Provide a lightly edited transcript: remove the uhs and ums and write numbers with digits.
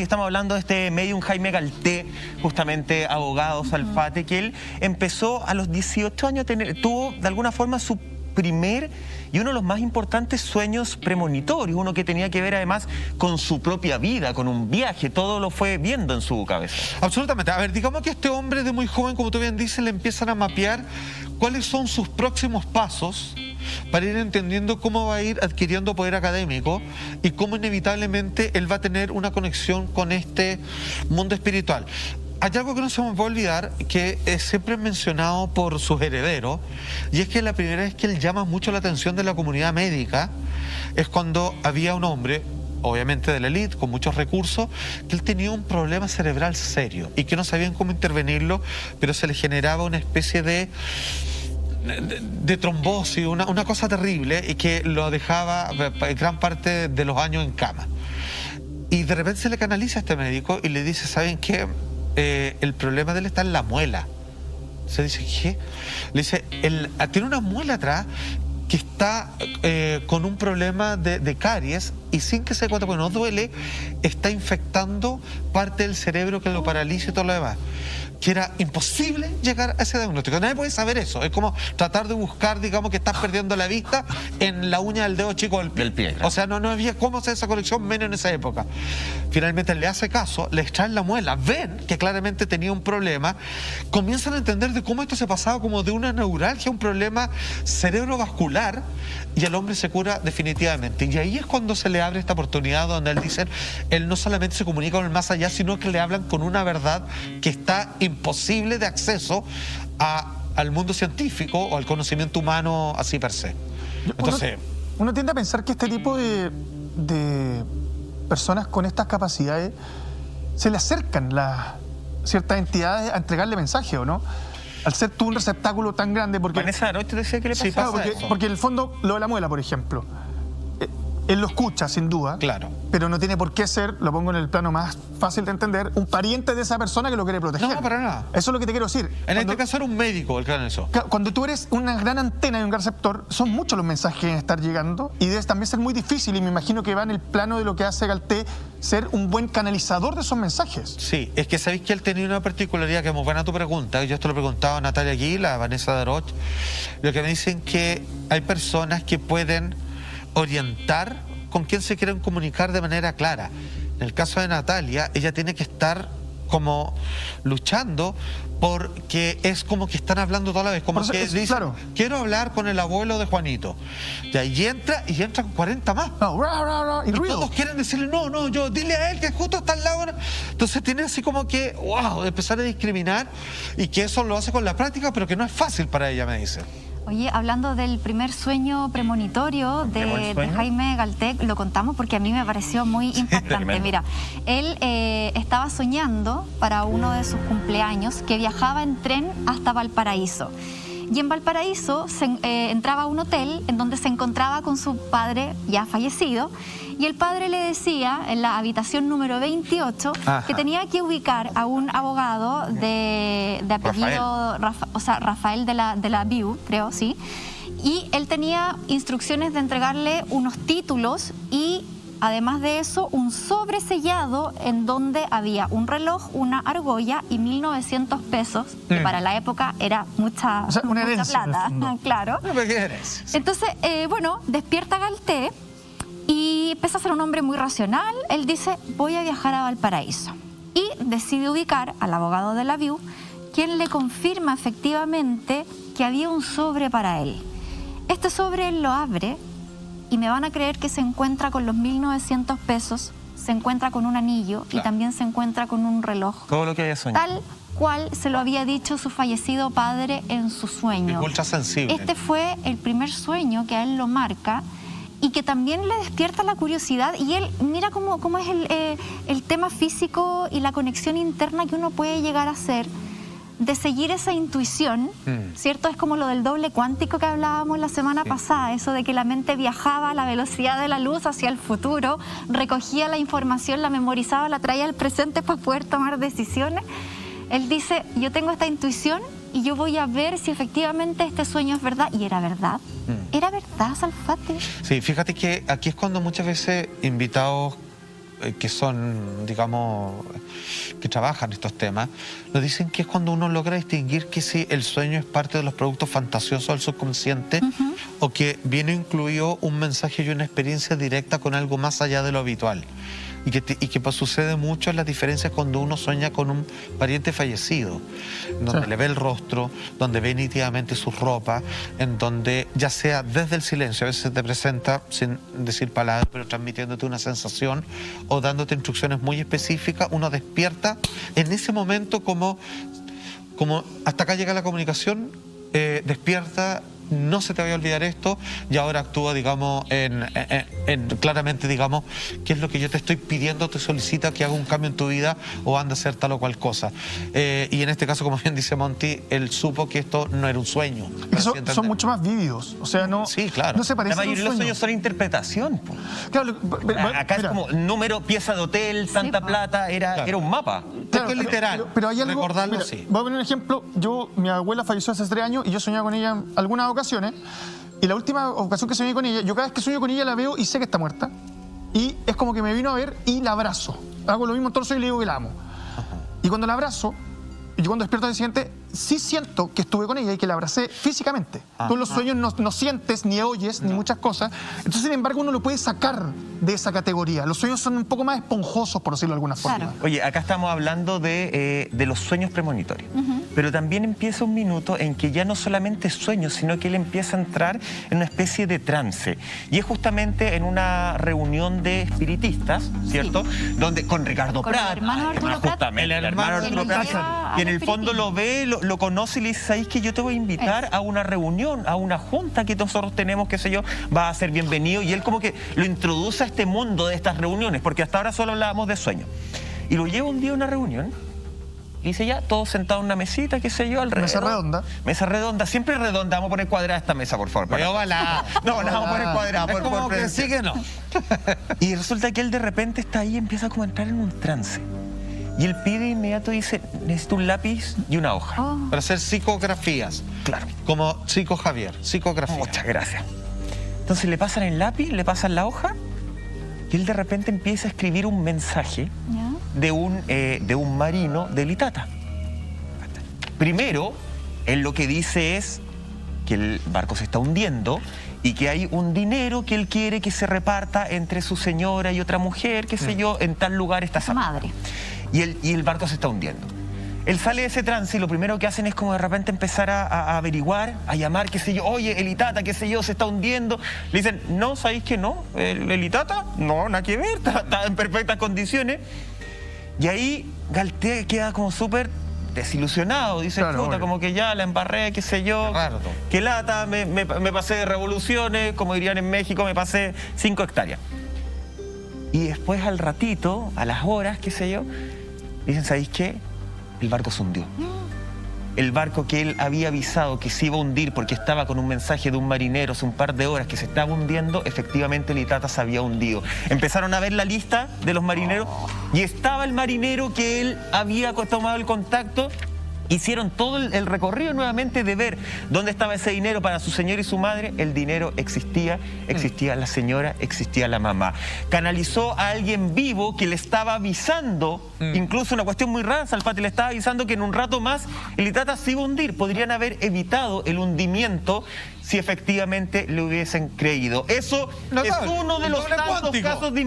estamos hablando de este medium Jaime Galté, justamente abogado Salfate, que él empezó a los 18 años, tuvo de alguna forma su primer y uno de los más importantes sueños premonitorios, uno que tenía que ver además con su propia vida, con un viaje, todo lo fue viendo en su cabeza. Absolutamente. A ver, digamos que este hombre de muy joven, como tú bien dices, le empiezan a mapear cuáles son sus próximos pasos para ir entendiendo cómo va a ir adquiriendo poder académico y cómo inevitablemente él va a tener una conexión con este mundo espiritual. Hay algo que no se me puede olvidar, que siempre es mencionado por sus herederos, y es que la primera vez que él llama mucho la atención de la comunidad médica es cuando había un hombre, obviamente de la élite, con muchos recursos, que él tenía un problema cerebral serio y que no sabían cómo intervenirlo, pero se le generaba una especie de trombosis, una cosa terrible, y que lo dejaba gran parte de los años en cama. Y de repente se le canaliza a este médico y le dice, ¿saben qué? El problema de él está en la muela. Se dice, ¿qué? Le dice, tiene una muela atrás que está con un problema de caries, y sin que se dé cuenta, porque no duele, está infectando parte del cerebro que lo paraliza y todo lo demás. Que era imposible llegar a ese diagnóstico. Nadie puede saber eso. Es como tratar de buscar, digamos, que estás perdiendo la vista en la uña del dedo chico del pie. O sea, no había cómo hacer esa conexión, menos en esa época. Finalmente le hace caso, le extraen la muela, ven que claramente tenía un problema, comienzan a entender de cómo esto se pasaba como de una neuralgia a un problema cerebrovascular, y el hombre se cura definitivamente. Y ahí es cuando se le abre esta oportunidad donde él dice, él no solamente se comunica con el más allá, sino que le hablan con una verdad que está imposible de acceso al mundo científico o al conocimiento humano así per se. Entonces, uno tiende a pensar que este tipo de personas con estas capacidades se le acercan ciertas entidades a entregarle mensajes, ¿o no? Al ser tú un receptáculo tan grande, porque... Vanessa Aroch te decía que le pasaba claro, porque en el fondo, lo de la muela, por ejemplo, él lo escucha, sin duda, claro, pero no tiene por qué ser, lo pongo en el plano más fácil de entender, un pariente de esa persona que lo quiere proteger. No, para nada. Eso es lo que te quiero decir. Este caso era un médico el que era eso. Cuando tú eres una gran antena y un gran receptor, son muchos los mensajes que deben estar llegando, y debe también ser muy difícil, y me imagino que va en el plano de lo que hace Galté, ser un buen canalizador de esos mensajes. Sí, es que sabéis que él tenía una particularidad, que es muy buena tu pregunta, yo esto lo preguntaba a Natalia Aguila, a Vanessa Aroch, lo que me dicen que hay personas que pueden orientar con quién se quieren comunicar de manera clara. En el caso de Natalia, ella tiene que estar como luchando, porque es como que están hablando toda la vez, como que dicen, claro, quiero hablar con el abuelo de Juanito. Y entra con 40 más. Y todos quieren decirle, no, yo, dile a él que justo está al lado. Entonces tiene así como que, wow, empezar a discriminar, y que eso lo hace con la práctica, pero que no es fácil para ella, me dice. Oye, hablando del primer sueño premonitorio de Jaime Galté, lo contamos porque a mí me pareció muy impactante. Sí, mira, él estaba soñando para uno de sus cumpleaños que viajaba en tren hasta Valparaíso. Y en Valparaíso entraba a un hotel en donde se encontraba con su padre ya fallecido, y el padre le decía en la habitación número 28 que tenía que ubicar a un abogado de apellido Rafael de la Viu, creo, sí, y él tenía instrucciones de entregarle unos títulos y además de eso, un sobre sellado en donde había un reloj, una argolla y 1.900 pesos, que para la época era mucha plata, claro. Entonces, bueno, despierta Galté y empieza a ser un hombre muy racional. Él dice, voy a viajar a Valparaíso. Y decide ubicar al abogado de la Viu, quien le confirma efectivamente que había un sobre para él. Este sobre él lo abre, y me van a creer que se encuentra con los 1.900 pesos, se encuentra con un anillo, y también se encuentra con un reloj. Todo lo que había soñado. Tal cual se lo había dicho su fallecido padre en su sueño. Ultra sensible. Este fue el primer sueño que a él lo marca, y que también le despierta la curiosidad, y él mira cómo es el tema físico y la conexión interna que uno puede llegar a hacer, de seguir esa intuición, ¿cierto? Es como lo del doble cuántico que hablábamos la semana pasada, eso de que la mente viajaba a la velocidad de la luz hacia el futuro, recogía la información, la memorizaba, la traía al presente para poder tomar decisiones. Él dice, yo tengo esta intuición y yo voy a ver si efectivamente este sueño es verdad. Y era verdad. ¿Era verdad, Salfate? Sí, fíjate que aquí es cuando muchas veces invitados que son, digamos, que trabajan estos temas, nos dicen que es cuando uno logra distinguir que si el sueño es parte de los productos fantasiosos del subconsciente o que viene incluido un mensaje y una experiencia directa con algo más allá de lo habitual. Y que pues, sucede mucho en las diferencias cuando uno sueña con un pariente fallecido, donde le ve el rostro, donde ve nítidamente su ropa, en donde ya sea desde el silencio, a veces se te presenta sin decir palabras, pero transmitiéndote una sensación o dándote instrucciones muy específicas, uno despierta en ese momento como hasta acá llega la comunicación, despierta. No se te vaya a olvidar esto y ahora actúa, digamos, claramente, digamos, qué es lo que yo te estoy pidiendo, te solicita que haga un cambio en tu vida o anda a hacer tal o cual cosa. Y en este caso, como bien dice Monty, él supo que esto no era un sueño. Son mucho más vívidos, o sea, no, sí, claro. No se parece. La mayoría de los sueños son interpretación. Po. Claro, Acá es como número, pieza de hotel, tanta plata, era un mapa. Claro, es literal. Pero hay algo, recordarlo, mira, sí. Voy a poner un ejemplo. Mi abuela falleció hace 3 años y yo soñaba con ella en algunas ocasiones. Y la última ocasión que soñé con ella, yo cada vez que sueño con ella la veo y sé que está muerta. Y es como que me vino a ver y la abrazo. Hago lo mismo en todos los sueños y le digo que la amo. Y cuando la abrazo, y yo cuando despierto al día siguiente, sí siento que estuve con ella y que la abracé físicamente. Tú en los sueños no sientes, ni oyes, ni muchas cosas. Entonces, sin embargo, uno lo puede sacar de esa categoría. Los sueños son un poco más esponjosos, por decirlo de alguna forma. Claro. Oye, acá estamos hablando de los sueños premonitorios. Pero también empieza un minuto en que ya no solamente sueños, sino que él empieza a entrar en una especie de trance. Y es justamente en una reunión de espiritistas, ¿cierto? Donde con Ricardo Prat, el hermano Arturo Prat. justamente, el hermano Arturo Prat, y en el fondo lo ve, lo conoce y le dice, ¿sabes que yo te voy a invitar a una reunión, a una junta que nosotros tenemos, qué sé yo, va a ser bienvenido? Y él como que lo introduce a este mundo de estas reuniones, porque hasta ahora solo hablábamos de sueños. Y lo lleva un día a una reunión y dice ya, todos sentados en una mesita, qué sé yo, alrededor. Mesa redonda. Mesa redonda, siempre redonda. Vamos a poner cuadrada esta mesa, por favor. Pero ojalá. No, la vamos a poner cuadrada. Es como que sí que no. Y resulta que él de repente está ahí y empieza como a entrar en un trance. Y él pide inmediato, dice, necesito un lápiz y una hoja. Para hacer psicografías. Claro. Como Psico Javier, psicografía. Muchas gracias. Entonces le pasan el lápiz, le pasan la hoja y él de repente empieza a escribir un mensaje de un marino de Litata. Primero, él lo que dice es que el barco se está hundiendo y que hay un dinero que él quiere que se reparta entre su señora y otra mujer, qué sé yo, en tal lugar está Su madre. Y el barco se está hundiendo. Él sale de ese trance y lo primero que hacen es como de repente empezar a averiguar, a llamar, qué sé yo, oye, el Itata, qué sé yo, se está hundiendo. Le dicen, no, ¿sabéis que no? El Itata, no, nada que ver, está en perfectas condiciones. Y ahí Galté queda como súper desilusionado, dice, Claro, puta, obvio. como que ya la embarré, qué sé yo, Claro. qué lata, me pasé de revoluciones, como dirían en México, me pasé 5 hectáreas. Y después al ratito, a las horas, qué sé yo, dicen, ¿sabéis qué? El barco se hundió. El barco que él había avisado que se iba a hundir porque estaba con un mensaje de un marinero hace un par de horas que se estaba hundiendo, efectivamente el Itata se había hundido. Empezaron a ver la lista de los marineros y estaba el marinero que él había tomado el contacto. Hicieron todo el recorrido nuevamente de ver dónde estaba ese dinero para su señor y su madre. El dinero existía, existía la señora, existía la mamá. Canalizó a alguien vivo que le estaba avisando, incluso una cuestión muy rara, Salfate le estaba avisando que en un rato más el Itata se iba a hundir. Podrían haber evitado el hundimiento si efectivamente le hubiesen creído. Eso Notable. es uno de los Doble tantos cuántico. casos de